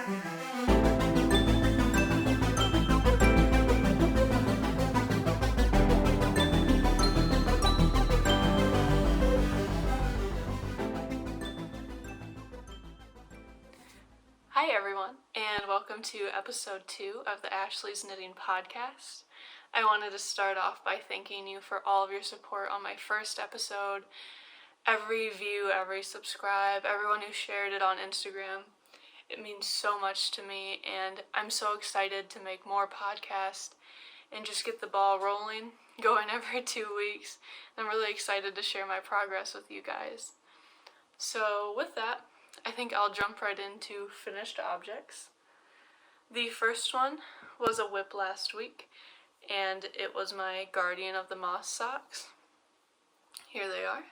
Hi everyone, and welcome to episode 2 of the Ashlees Knitting Podcast. I wanted to start off by thanking you for all of your support on my first episode. Every view, every subscribe, everyone who shared it on Instagram. It means so much to me, and I'm so excited to make more podcasts and just get the ball rolling, going every 2 weeks. I'm really excited to share my progress with you guys. So with that, I think I'll jump right into finished objects. The first one was a whip last week, and it was my Guardian of the Moss socks. Here they are.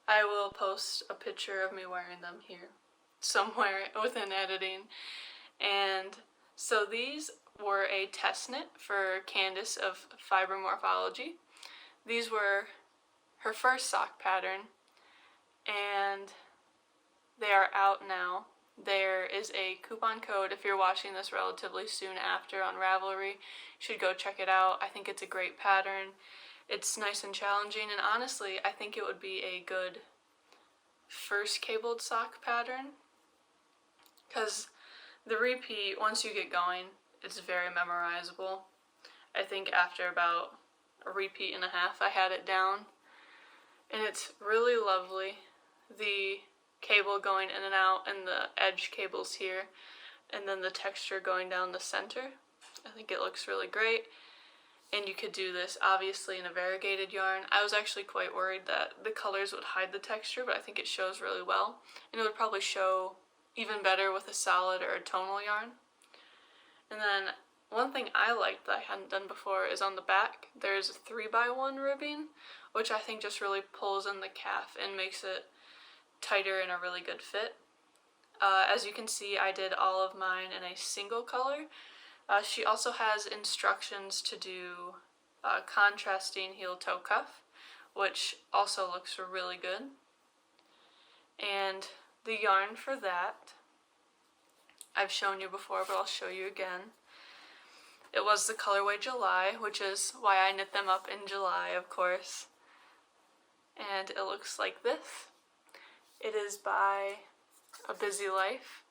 I will post a picture of me wearing them here somewhere within editing. And so these were a test knit for Candace of Fiber Morphology. These were her first sock pattern, and they are out now. There is a coupon code if you're watching this relatively soon after on Ravelry. You should go check it out. I think it's a great pattern. It's nice and challenging, and honestly, I think it would be a good first cabled sock pattern, because the repeat, once you get going, it's very memorizable. I think after about a repeat and a half, I had it down, and it's really lovely. The cable going in and out, and the edge cables here, and then the texture going down the center. I think it looks really great, and you could do this obviously in a variegated yarn. I was actually quite worried that the colors would hide the texture, but I think it shows really well, and it would probably show even better with a solid or a tonal yarn. And then one thing I liked that I hadn't done before is on the back there's a 3x1 ribbing, which I think just really pulls in the calf and makes it tighter and a really good fit. As you can see, I did all of mine in a single color. She also has instructions to do contrasting heel-toe cuff, which also looks really good. And the yarn for that, I've shown you before, but I'll show you again. It was the colorway July, which is why I knit them up in July, of course. And it looks like this. It is by A Busy Life,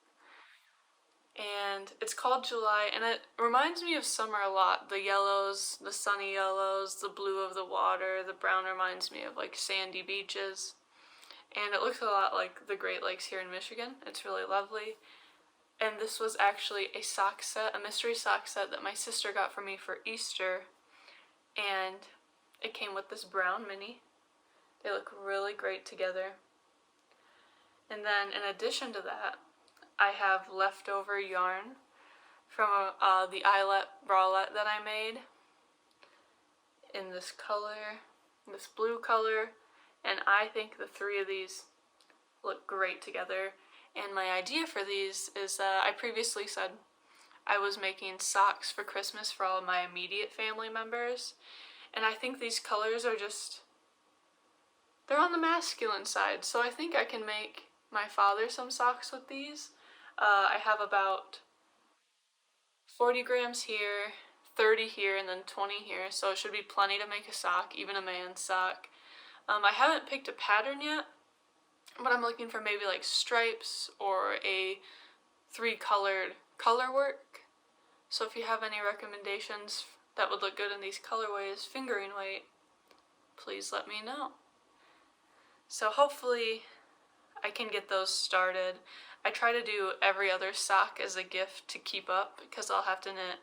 and it's called July, and it reminds me of summer a lot. The yellows, the sunny yellows, the blue of the water, the brown reminds me of like sandy beaches, and it looks a lot like the Great Lakes here in Michigan. It's really lovely. And this was actually a sock set, a mystery sock set that my sister got for me for Easter, and it came with this brown mini. They look really great together. And then in addition to that, I have leftover yarn from the eyelet bralette that I made in this color, this blue color, and I think the three of these look great together. And my idea for these is I previously said I was making socks for Christmas for all of my immediate family members, and I think these colors are just, they're on the masculine side, so I think I can make my father some socks with these. I have about 40 grams here, 30 here, and then 20 here, so it should be plenty to make a sock, even a man's sock. I haven't picked a pattern yet, but I'm looking for maybe like stripes or a 3-colored color work. So if you have any recommendations that would look good in these colorways, fingering weight, please let me know. So hopefully I can get those started. I try to do every other sock as a gift to keep up, because I'll have to knit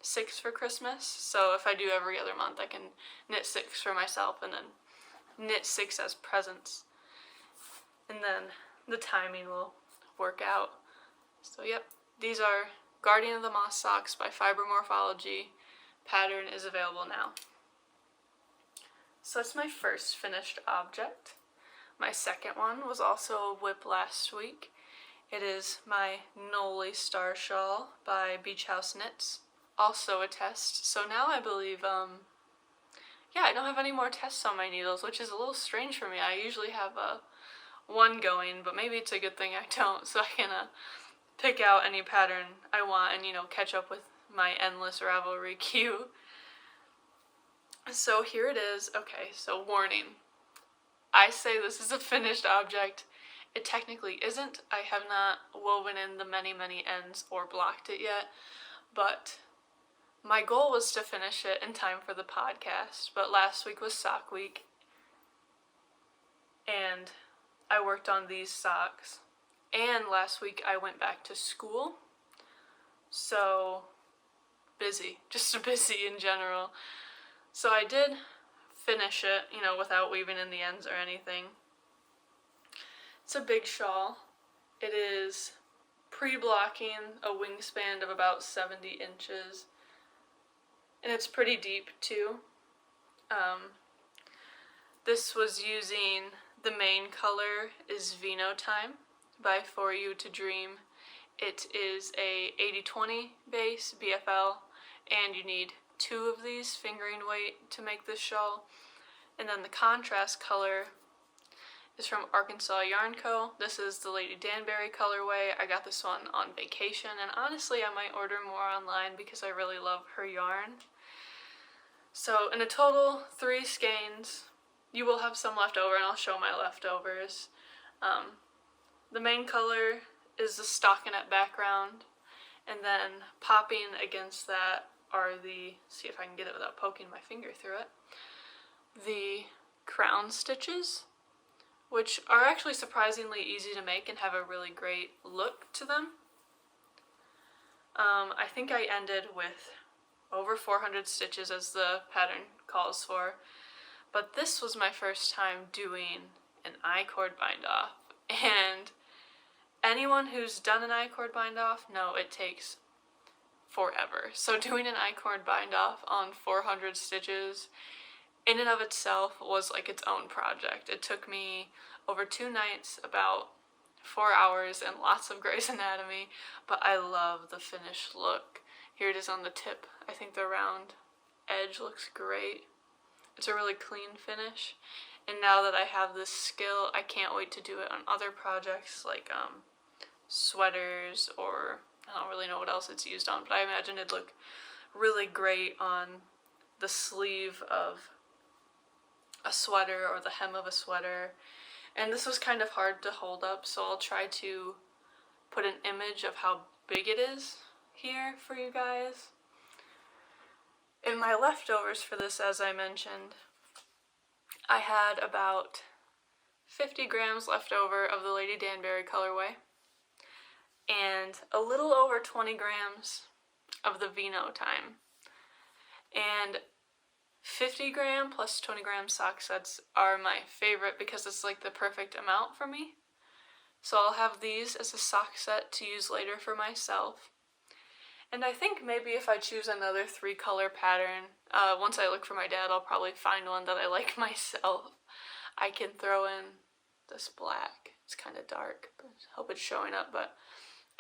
6 for Christmas. So if I do every other month, I can knit 6 for myself and then knit 6 as presents. And then the timing will work out. So yep, these are Guardian of the Moss socks by Fiber Morphology. Pattern is available now. So that's my first finished object. My second one was also a whip last week. It is my Noli Star Shawl by Beach House Knits, also a test. So now I believe, I don't have any more tests on my needles, which is a little strange for me. I usually have one going, but maybe it's a good thing I don't, so I can pick out any pattern I want and, catch up with my endless Ravelry queue. So here it is. Okay, so warning. I say this is a finished object. It technically isn't. I have not woven in the many, many ends or blocked it yet, but my goal was to finish it in time for the podcast, but last week was sock week, and I worked on these socks, and last week I went back to school, so busy, just busy in general. So I did finish it, without weaving in the ends or anything. It's a big shawl. It is pre-blocking a wingspan of about 70 inches. And it's pretty deep too. This was using the main color is Vino Time by For You to Dream. It is a 80-20 base BFL, and you need 2 of these fingering weight to make this shawl. And then the contrast color is from Arkansas Yarn Co. This is the Lady Danbury colorway. I got this one on vacation, and honestly I might order more online because I really love her yarn. So in a total 3 skeins. You will have some left over, and I'll show my leftovers. The main color is the stockinette background, and then popping against that are see if I can get it without poking my finger through it, the crown stitches, which are actually surprisingly easy to make and have a really great look to them. I think I ended with over 400 stitches as the pattern calls for, but this was my first time doing an I-cord bind off, and anyone who's done an I-cord bind off know it takes forever. So doing an I-cord bind off on 400 stitches in and of itself was like its own project. It took me over 2 nights, about 4 hours, and lots of Grey's Anatomy, but I love the finished look. Here it is on the tip. I think the round edge looks great. It's a really clean finish, and now that I have this skill, I can't wait to do it on other projects like sweaters, or I don't really know what else it's used on, but I imagine it'd look really great on the sleeve of a sweater or the hem of a sweater. And this was kind of hard to hold up, so I'll try to put an image of how big it is here for you guys. In my leftovers for this, as I mentioned, I had about 50 grams left over of the Lady Danbury colorway, and a little over 20 grams of the Vino Time. And 50 gram plus 20 gram sock sets are my favorite because it's like the perfect amount for me. So I'll have these as a sock set to use later for myself. And I think maybe if I choose another 3-color pattern, once I look for my dad, I'll probably find one that I like myself. I can throw in this black. It's kind of dark, but I hope it's showing up. But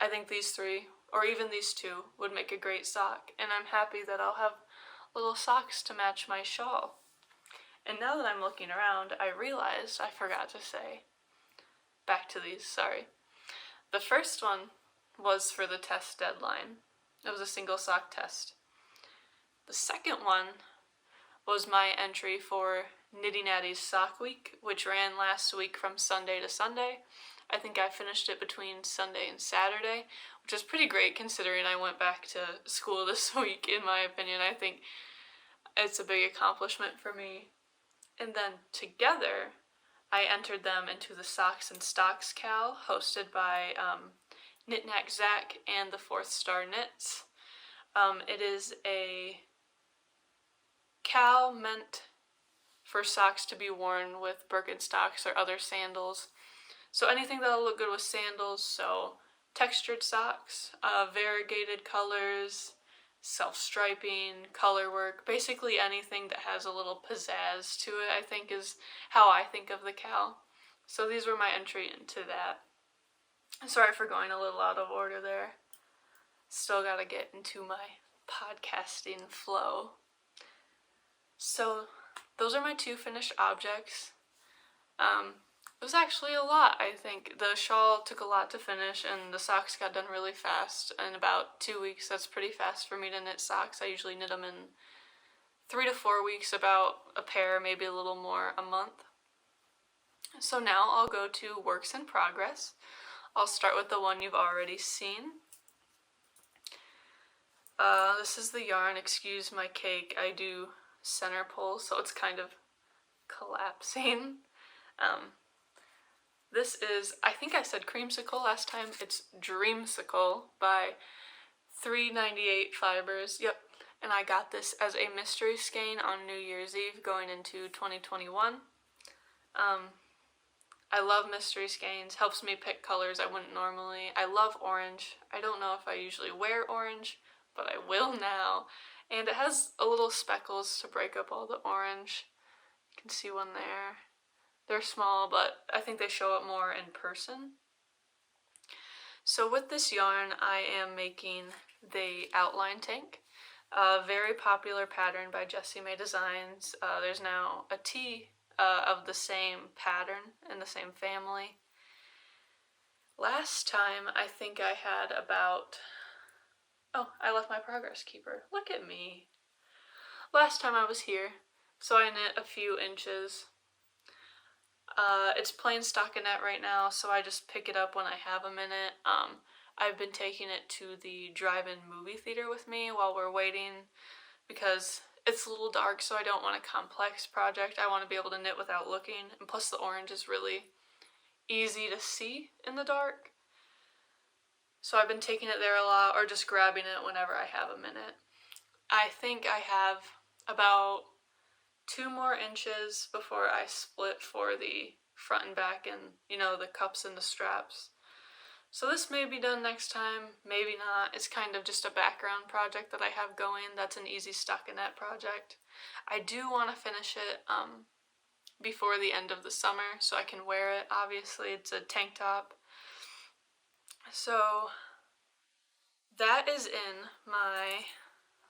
I think these 3, or even these 2, would make a great sock. And I'm happy that I'll have little socks to match my shawl. And now that I'm looking around, I realized I forgot to say, back to these, sorry. The first one was for the test deadline. It was a single sock test. The second one was my entry for Nitty Natty's Sock Week, which ran last week from Sunday to Sunday. I think I finished it between Sunday and Saturday, which is pretty great considering I went back to school this week, in my opinion. I think it's a big accomplishment for me. And then together, I entered them into the Socks and Stocks Cal, hosted by Knit Knack Zach and the 4th Star Knits. It is a cal meant for socks to be worn with Birkenstocks or other sandals. So anything that'll look good with sandals, so textured socks, variegated colors, self-striping, color work, basically anything that has a little pizzazz to it, I think is how I think of the cal. So these were my entry into that. Sorry for going a little out of order there. Still gotta get into my podcasting flow. So those are my 2 finished objects. It was actually a lot, I think. The shawl took a lot to finish, and the socks got done really fast. In about 2 weeks, that's pretty fast for me to knit socks. I usually knit them in 3 to 4 weeks, about a pair, maybe a little more a month. So now I'll go to works in progress. I'll start with the one you've already seen. This is the yarn. Excuse my cake. I do center pull, so it's kind of collapsing. This is, I think I said creamsicle last time. It's dreamsicle by 398 fibers. Yep. And I got this as a mystery skein on New Year's Eve going into 2021. I love mystery skeins. Helps me pick colors I wouldn't normally. I love orange. I don't know if I usually wear orange, but I will now. And it has a little speckles to break up all the orange. You can see one there. They're small, but I think they show up more in person. So with this yarn, I am making the outline tank, a very popular pattern by Jessie May Designs. There's now a tee of the same pattern in the same family. Last time, I think I had about... Oh, I left my progress keeper. Look at me. Last time I was here, so I knit a few inches. It's plain stockinette right now, so I just pick it up when I have a minute. I've been taking it to the drive-in movie theater with me while we're waiting because it's a little dark, so I don't want a complex project. I want to be able to knit without looking, and plus the orange is really easy to see in the dark. So I've been taking it there a lot, or just grabbing it whenever I have a minute. I think I have about 2 more inches before I split for the front and back and, the cups and the straps. So this may be done next time, maybe not. It's kind of just a background project that I have going. That's an easy stockinette project. I do want to finish it before the end of the summer so I can wear it. Obviously, it's a tank top. So that is in my,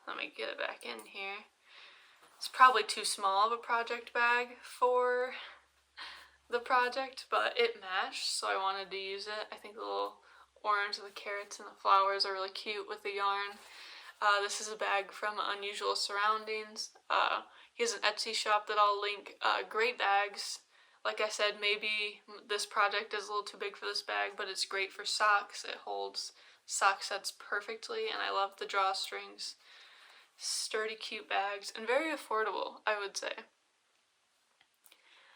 let me get it back in here. It's probably too small of a project bag for the project, but it matched, so I wanted to use it. I think the little orange of the carrots and the flowers are really cute with the yarn. This is a bag from Unusual Surroundings. He has an Etsy shop that I'll link. Great bags. Like I said, maybe this project is a little too big for this bag, but it's great for socks. It holds sock sets perfectly, and I love the drawstrings. Sturdy, cute bags, and very affordable, I would say.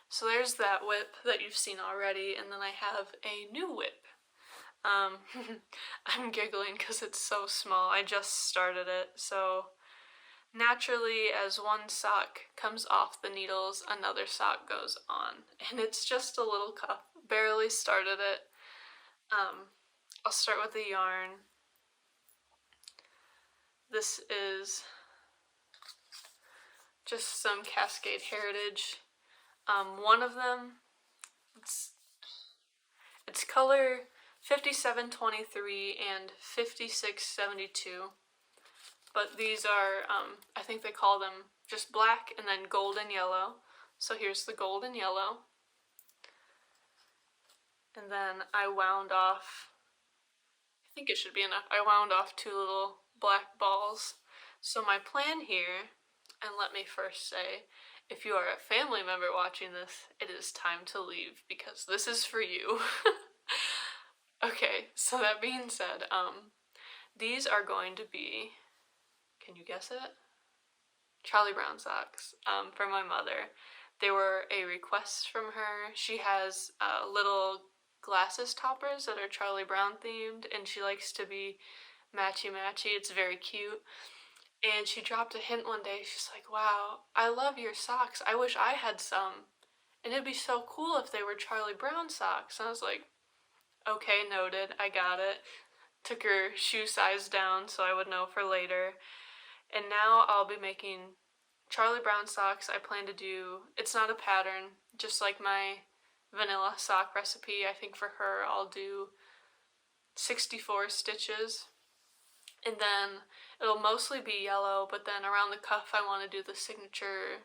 So there's that whip that you've seen already, and then I have a new whip. I'm giggling because it's so small. I just started it, so naturally, as one sock comes off the needles, another sock goes on, and it's just a little cup. Barely started it. I'll start with the yarn. This is just some Cascade Heritage. One of them, it's color 5723 and 5672. But these are, I think they call them just black and then gold and yellow. So here's the gold and yellow. And then I wound off, I think it should be enough, I wound off 2 little black balls. So my plan here, and let me first say, if you are a family member watching this, it is time to leave because this is for you. Okay, so that being said, these are going to be, can you guess it? Charlie Brown socks for my mother. They were a request from her. She has little glasses toppers that are Charlie Brown themed, and she likes to be matchy-matchy. It's very cute. And she dropped a hint one day. She's like, wow, I love your socks. I wish I had some. And it'd be so cool if they were Charlie Brown socks. And I was like, okay, noted. I got it. Took her shoe size down so I would know for later. And now I'll be making Charlie Brown socks. I plan to do, it's not a pattern, just like my vanilla sock recipe. I think for her I'll do 64 stitches. And then it'll mostly be yellow, but then around the cuff I want to do the signature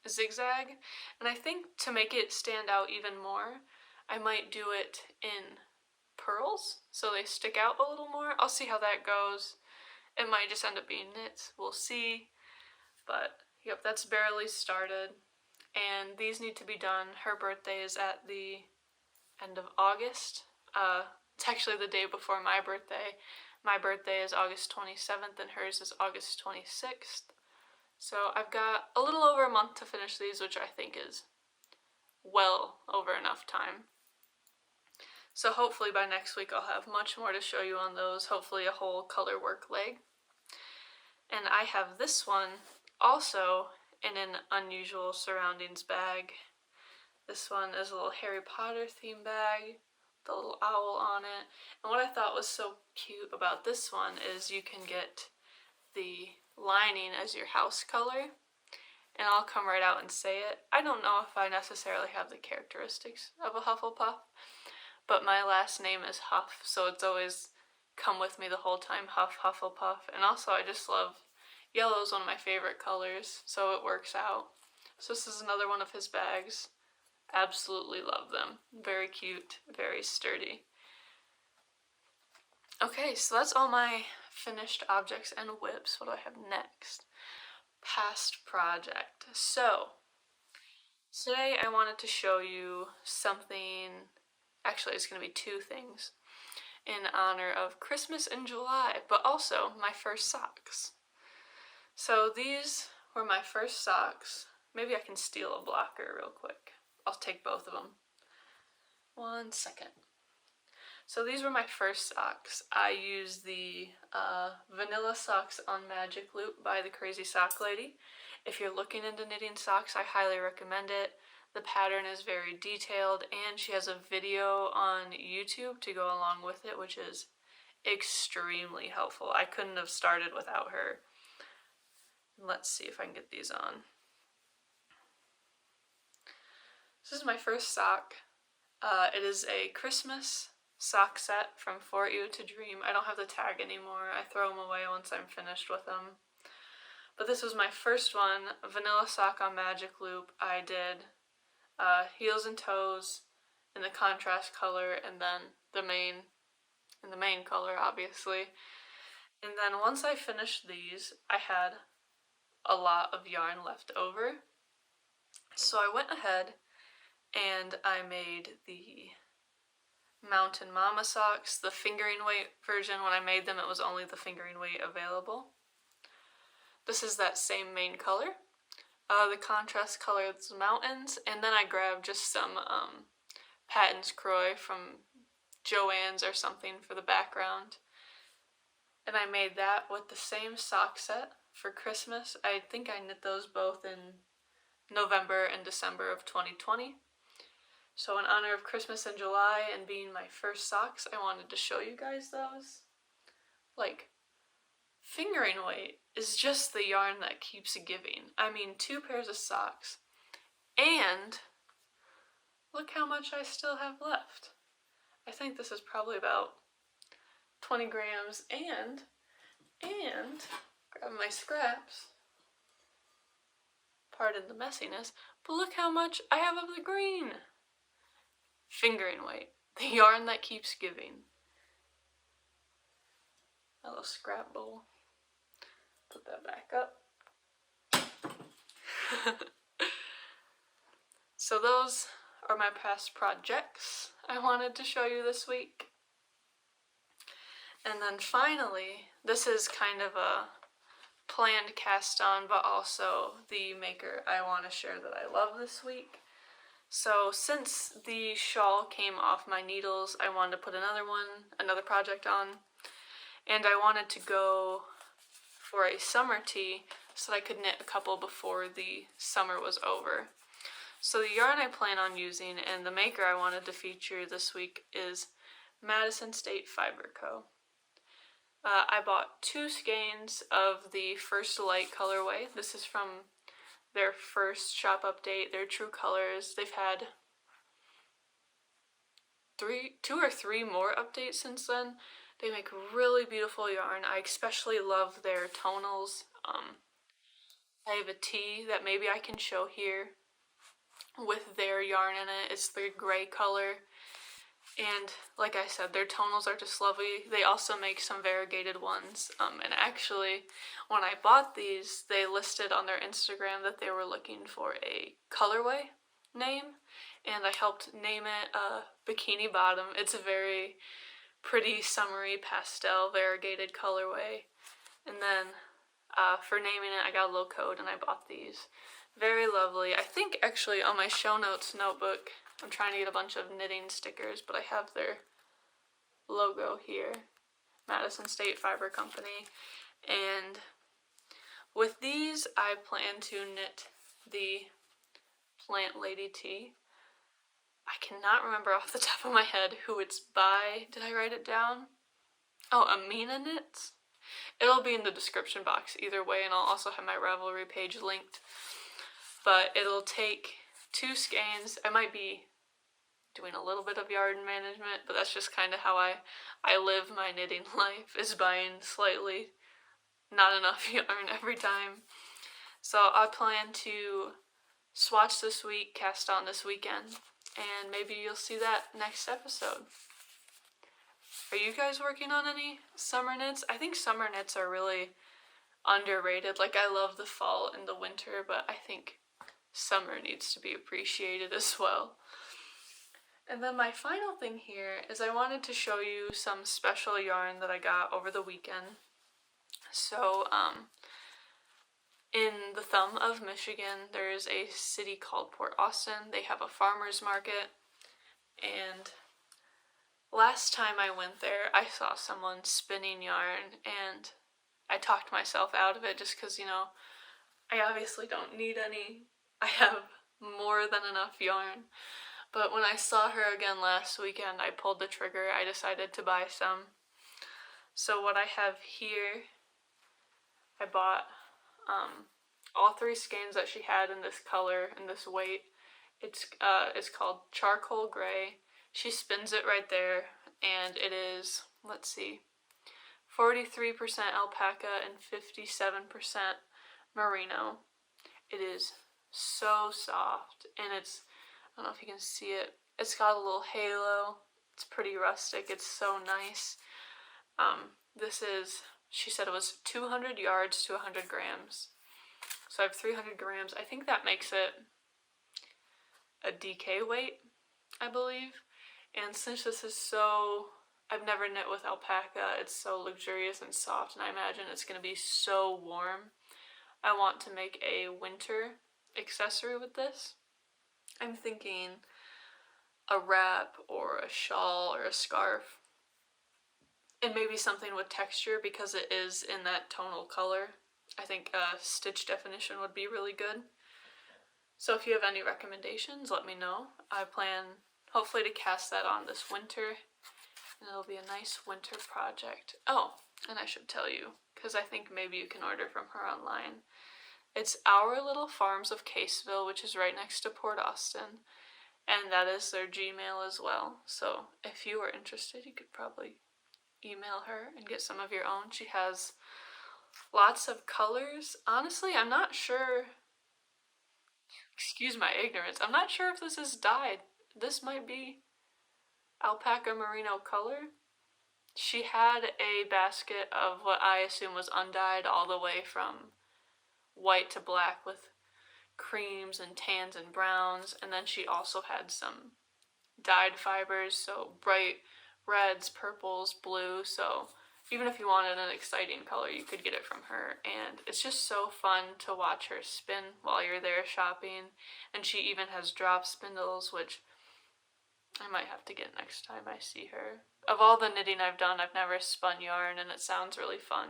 zigzag. And I think to make it stand out even more, I might do it in pearls so they stick out a little more. I'll see how that goes. It might just end up being knits. We'll see. But yep, that's barely started. And these need to be done. Her birthday is at the end of August. It's actually the day before my birthday. My birthday is August 27th and hers is August 26th. So I've got a little over a month to finish these, which I think is well over enough time. So hopefully by next week I'll have much more to show you on those, hopefully a whole color work leg. And I have this one also in an unusual surroundings bag. This one is a little Harry Potter theme bag, the little owl on it. And what I thought was so cute about this one is you can get the lining as your house color. And I'll come right out and say it. I don't know if I necessarily have the characteristics of a Hufflepuff, but my last name is Huff, so it's always come with me the whole time, Huff, Hufflepuff. And also I just love, yellow is one of my favorite colors, so it works out. So this is another one of his bags. Absolutely love them. Very cute, very sturdy. Okay, so that's all my finished objects and whips. What do I have next? Past project. So, today I wanted to show you something, actually it's going to be two things, in honor of Christmas in July, but also my first socks. So these were my first socks. Maybe I can steal a blocker real quick. I'll take both of them. 1 second. So these were my first socks. I used the Vanilla Socks on Magic Loop by the Crazy Sock Lady. If you're looking into knitting socks, I highly recommend it. The pattern is very detailed, and she has a video on YouTube to go along with it, which is extremely helpful. I couldn't have started without her. Let's see if I can get these on. This is my first sock. It is a Christmas sock set from For You to Dream. I don't have the tag anymore. I throw them away once I'm finished with them. But this was my first one, Vanilla Sock on Magic Loop. I did heels and toes in the contrast color, and then the main color, obviously. And then once I finished these, I had a lot of yarn left over. So I went ahead and I made the Mountain Mama socks, the fingering weight version. When I made them, it was only the fingering weight available. This is that same main color. The contrast color is mountains, and then I grabbed just some Patton's Croix from Joann's or something for the background. And I made that with the same sock set for Christmas. I think I knit those both in November and December of 2020. So in honor of Christmas in July and being my first socks, I wanted to show you guys those. Like, fingering weight is just the yarn that keeps giving. I mean, 2 pairs of socks. And look how much I still have left. I think this is probably about 20 grams, and grab my scraps. Pardon the messiness, but look how much I have of the green. Fingering weight, the yarn that keeps giving. A little scrap bowl. Put that back up. So those are my past projects I wanted to show you this week. And then finally, this is kind of a planned cast on, but also the maker I want to share that I love this week. So since the shawl came off my needles, I wanted to put another project on, and I wanted to go for a summer tee so that I could knit a couple before the summer was over. So the yarn I plan on using and the maker I wanted to feature this week is Madison State Fiber Co. I bought 2 skeins of the First Light colorway. This is from their first shop update, their true colors. They've had 2 or 3 more updates since then. They make really beautiful yarn. I especially love their tonals. I have a tee that maybe I can show here with their yarn in it. It's the gray color, And like I said, their tonals are just lovely. They also make some variegated ones. And actually, when I bought these, they listed on their Instagram that they were looking for a colorway name, and I helped name it Bikini Bottom. It's a very pretty summery pastel variegated colorway. And then for naming it, I got a little code and I bought these. Very lovely. I think actually on my show notes notebook, I'm trying to get a bunch of knitting stickers, but I have their logo here, Madison State Fiber Company. And with these, I plan to knit the Plant Lady Tee. I cannot remember off the top of my head who it's by. Did I write it down? Oh, Amina Knits? It'll be in the description box either way, and I'll also have my Ravelry page linked. But it'll take 2 skeins. I might be doing a little bit of yarn management, but that's just kind of how I live my knitting life, is buying slightly not enough yarn every time. So I plan to swatch this week, cast on this weekend, and maybe you'll see that next episode. Are you guys working on any summer knits? I think summer knits are really underrated. Like, I love the fall and the winter, but I think summer needs to be appreciated as well. And then my final thing here is I wanted to show you some special yarn that I got over the weekend. So, in the thumb of Michigan, there is a city called Port Austin. They have a farmer's market, and last time I went there, I saw someone spinning yarn, and I talked myself out of it just because, I obviously don't need any. I have more than enough yarn. But when I saw her again last weekend, I pulled the trigger. I decided to buy some. So what I have here, I bought all 3 skeins that she had in this color and this weight. It's called Charcoal Gray. She spins it right there, and it is, let's see, 43% alpaca and 57% merino. It is so soft, and it's, I don't know if you can see it, it's got a little halo. It's pretty rustic. It's so nice. This is, she said it was 200 yards to 100 grams. So I have 300 grams. I think that makes it a DK weight, I believe. And since this is so, I've never knit with alpaca, it's so luxurious and soft, and I imagine it's going to be so warm. I want to make a winter accessory with this. I'm thinking a wrap or a shawl or a scarf, and maybe something with texture because it is in that tonal color. I think stitch definition would be really good. So if you have any recommendations, let me know. I plan hopefully to cast that on this winter, and it'll be a nice winter project. Oh, and I should tell you, because I think maybe you can order from her online. It's Our Little Farms of Caseville, which is right next to Port Austin, and that is their Gmail as well. So if you are interested, you could probably email her and get some of your own. She has lots of colors. Honestly, I'm not sure, excuse my ignorance, I'm not sure if this is dyed. This might be alpaca merino color. She had a basket of what I assume was undyed, all the way from white to black with creams and tans and browns, and then she also had some dyed fibers, so bright reds, purples, blue. So even if you wanted an exciting color, you could get it from her, and it's just so fun to watch her spin while you're there shopping. And she even has drop spindles, which I might have to get next time I see her. Of all the knitting I've done, I've never spun yarn, and it sounds really fun.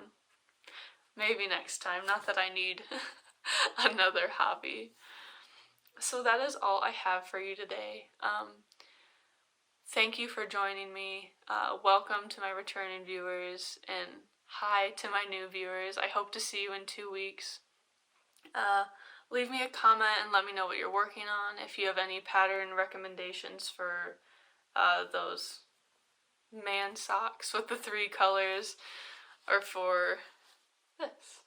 Maybe next time, not that I need another hobby. So that is all I have for you today. Thank you for joining me. Welcome to my returning viewers, and hi to my new viewers. I hope to see you in 2 weeks. Leave me a comment and let me know what you're working on. If you have any pattern recommendations for those man socks with the 3 colors, or for this.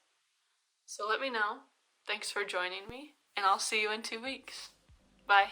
So let me know. Thanks for joining me, and I'll see you in 2 weeks. Bye.